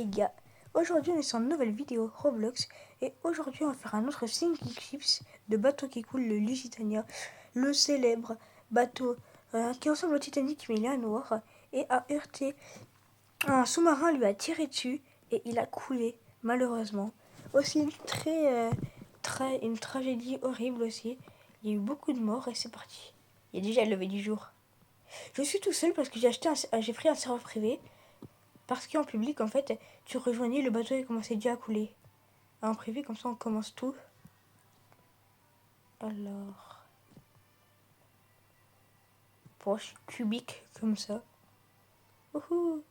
Les gars, aujourd'hui on est sur une nouvelle vidéo Roblox et aujourd'hui on va faire un autre sinking ships de bateau qui coule, le Lusitania, le célèbre bateau qui ressemble au Titanic mais il est noir et a heurté. Un sous-marin lui a tiré dessus et il a coulé malheureusement. Aussi une tragédie horrible aussi. Il y a eu beaucoup de morts et c'est parti. Il y a déjà le lever du jour. Je suis tout seul parce que j'ai pris un serveur privé. Parce qu'en public, en fait, tu rejoignais le bateau et commençait déjà à couler. En privé, comme ça, on commence tout. Alors, poche cubique, comme ça. Ouhou,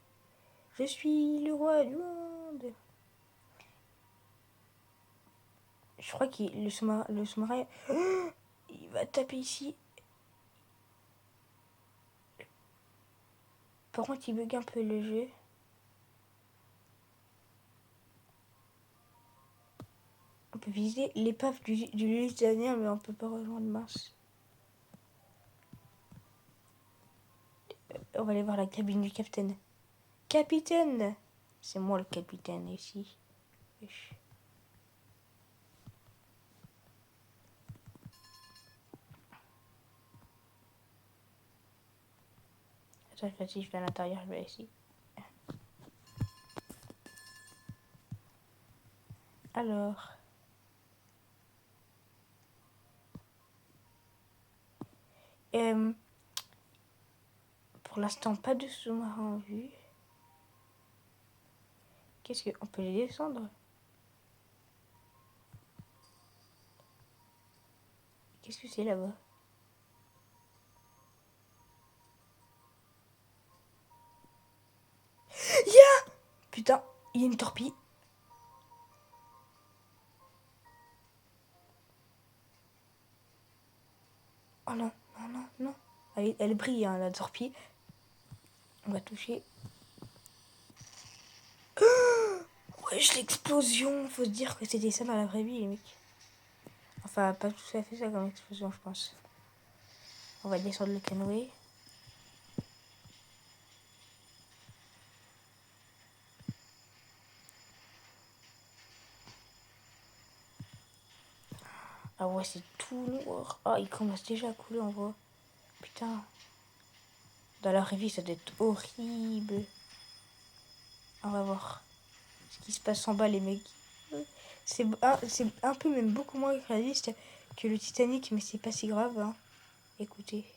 je suis le roi du monde. Je crois que le sous-marin, il va taper ici. Par contre, il bug un peu le jeu. On peut visiter l'épave du Lusitania, mais on peut pas rejoindre Mars. On va aller voir la cabine du capitaine. Capitaine! C'est moi le capitaine ici. Attends, si je vais à l'intérieur, je vais ici. Alors... pour l'instant, pas de sous-marin en vue. Qu'est-ce qu'on peut les descendre? Qu'est-ce que c'est là-bas? Yeah! Putain, il y a une torpille. Oh non, non, non, non. Elle brille, hein, la torpille. On va toucher. Wesh, l'explosion! Faut se dire que c'était ça dans la vraie vie, les mecs. Enfin, pas tout à fait ça comme explosion, je pense. On va descendre le canoë. Ah ouais, c'est tout noir. Ah, il commence déjà à couler, on voit. Putain. Dans la vraie vie, ça doit être horrible. On va voir ce qui se passe en bas, les mecs. C'est un peu, même beaucoup moins réaliste que le Titanic, mais c'est pas si grave, hein. Écoutez.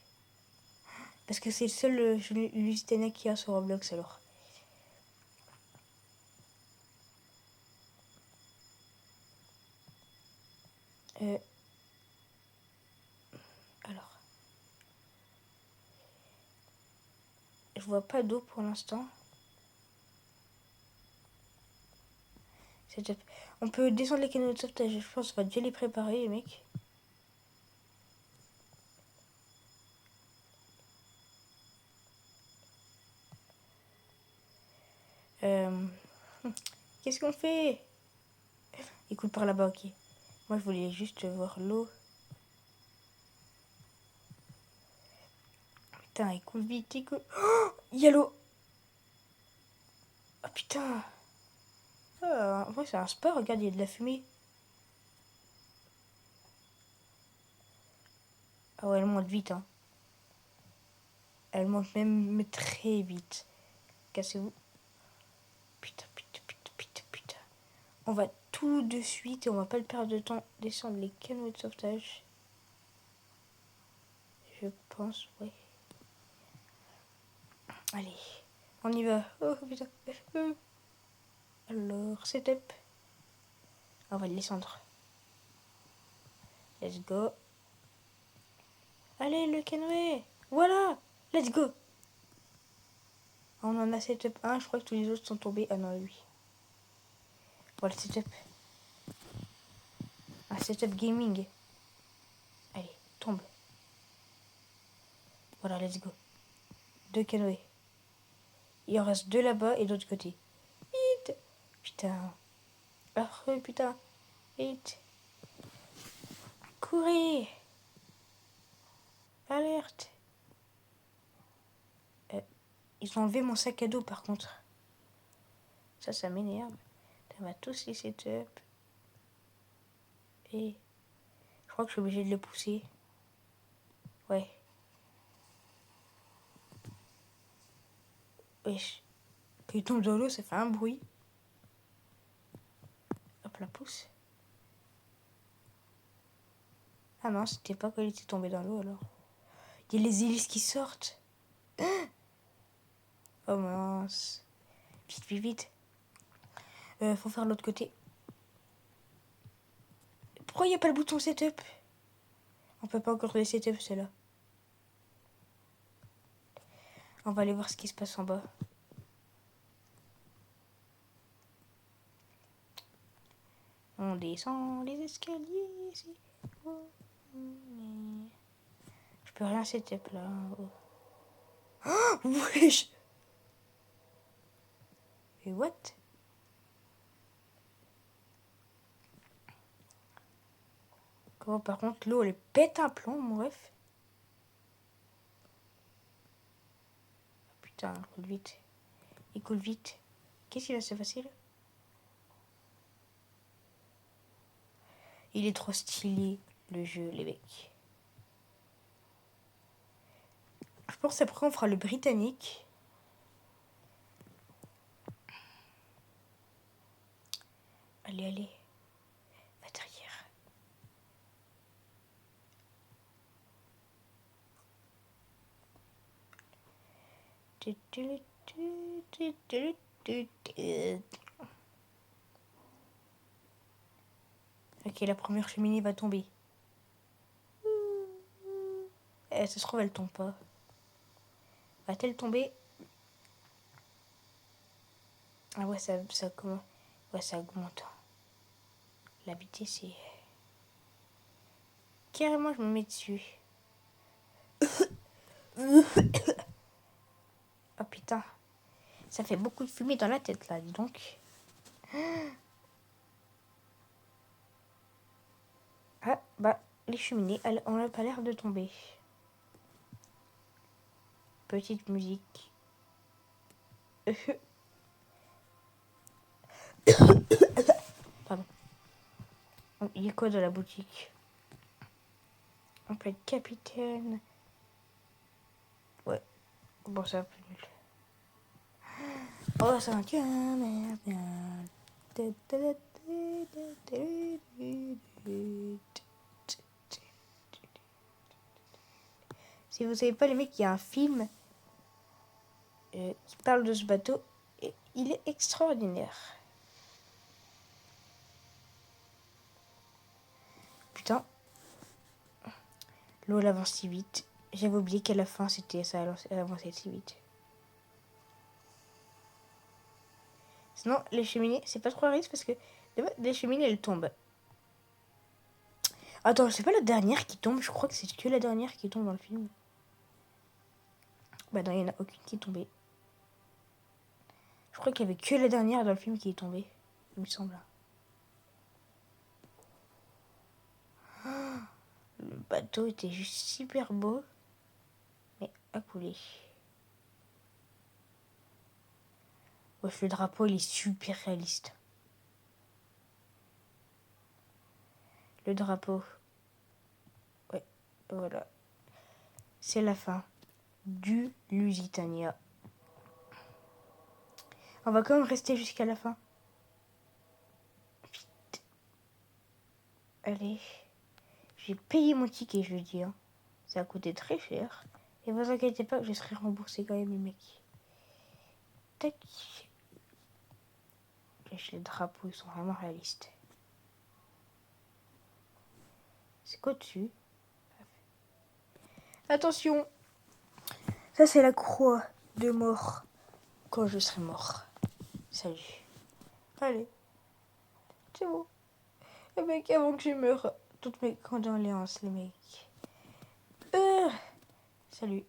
Parce que c'est le seul Lusitania qu'il y a sur Roblox, alors. Alors. Je vois pas d'eau pour l'instant. On peut descendre les canaux de sauvetage. Je pense qu'on va déjà les préparer, les mecs. Qu'est-ce qu'on fait? Écoute par là-bas, ok. Moi, je voulais juste voir l'eau. Putain, il coule vite, il coule. Oh, il y a l'eau. Oh putain. En vrai, c'est un spa, regarde, il y a de la fumée. Ah ouais, elle monte vite, hein. Elle monte même très vite. Cassez-vous. Putain, putain, putain, putain, putain. On va tout de suite et on va pas le perdre de temps descendre les canaux de sauvetage. Je pense, ouais. Allez, on y va. Oh putain. Alors, setup. On va le descendre. Let's go. Allez, le canoë. Voilà. Let's go. On en a setup 1. Je crois que tous les autres sont tombés. Ah non, oui. Voilà, setup. Un setup gaming. Allez, tombe. Voilà, let's go. 2 canoës. Il en reste 2 là-bas et de l'autre côté. Vite. Putain. Ah, putain. Vite. Courez. Alerte. Ils ont enlevé mon sac à dos par contre. Ça m'énerve. On va tous les setup. Et je crois que je suis obligé de le pousser. Ouais. Wesh. Quand il tombe dans l'eau, ça fait un bruit. Hop, la pousse. Ah non, c'était pas quand il était tombé dans l'eau alors. Il y a les hélices qui sortent. Oh mince. Vite, vite, vite. Faut faire l'autre côté. Pourquoi il n'y a pas le bouton setup? On peut pas encore les setup, ceux-là. On va aller voir ce qui se passe en bas. On descend les escaliers ici. Oh, je peux rien setup là. Oh, wesh. Et what? Comment par contre l'eau elle pète un plomb, mon ref. Oh, putain, il coule vite. Il coule vite. Qu'est-ce qui va se passer là? Il est trop stylé le jeu, les mecs. Je pense après on fera le britannique. Allez, allez. Va derrière. Ok, la première cheminée va tomber. Ça se trouve, elle tombe pas. Va-t-elle tomber? Ah ouais, comment? Ouais, ça augmente. La vitesse, c'est... Carrément, je me mets dessus. Oh putain. Ça fait beaucoup de fumée dans la tête, là, dis donc. Ah, bah, les cheminées, elles ont pas l'air de tomber. Petite musique. Pardon. Il y a quoi dans la boutique? On peut être capitaine. Ouais. Bon, ça va plus nul. Oh, ça va bien. Si vous savez pas, les mecs, il y a un film qui parle de ce bateau. Et il est extraordinaire. Putain. L'eau elle avance si vite. J'avais oublié qu'à la fin, c'était ça, elle avançait si vite. Sinon, les cheminées, c'est pas trop un risque parce que les cheminées, elles tombent. Attends, c'est pas la dernière qui tombe. Je crois que c'est que la dernière qui tombe dans le film. Bah non, il n'y en a aucune qui est tombée. Je crois qu'il y avait que la dernière dans le film qui est tombée. Il me semble. Le bateau était juste super beau. Mais à couler. Wesh, le drapeau, il est super réaliste. Le drapeau. Ouais, voilà. C'est la fin du Lusitania. On va quand même rester jusqu'à la fin. Vite. Allez. J'ai payé mon ticket, je dis. Hein. Ça a coûté très cher. Et vous inquiétez pas, je serai remboursé quand même, les mecs. Tac. Les drapeaux, ils sont vraiment réalistes. C'est quoi dessus? Attention. Ça, c'est la croix de mort. Quand je serai mort. Salut. Allez. C'est bon. Les mecs, avant que je meure, toutes mes condoléances, les mecs. Salut.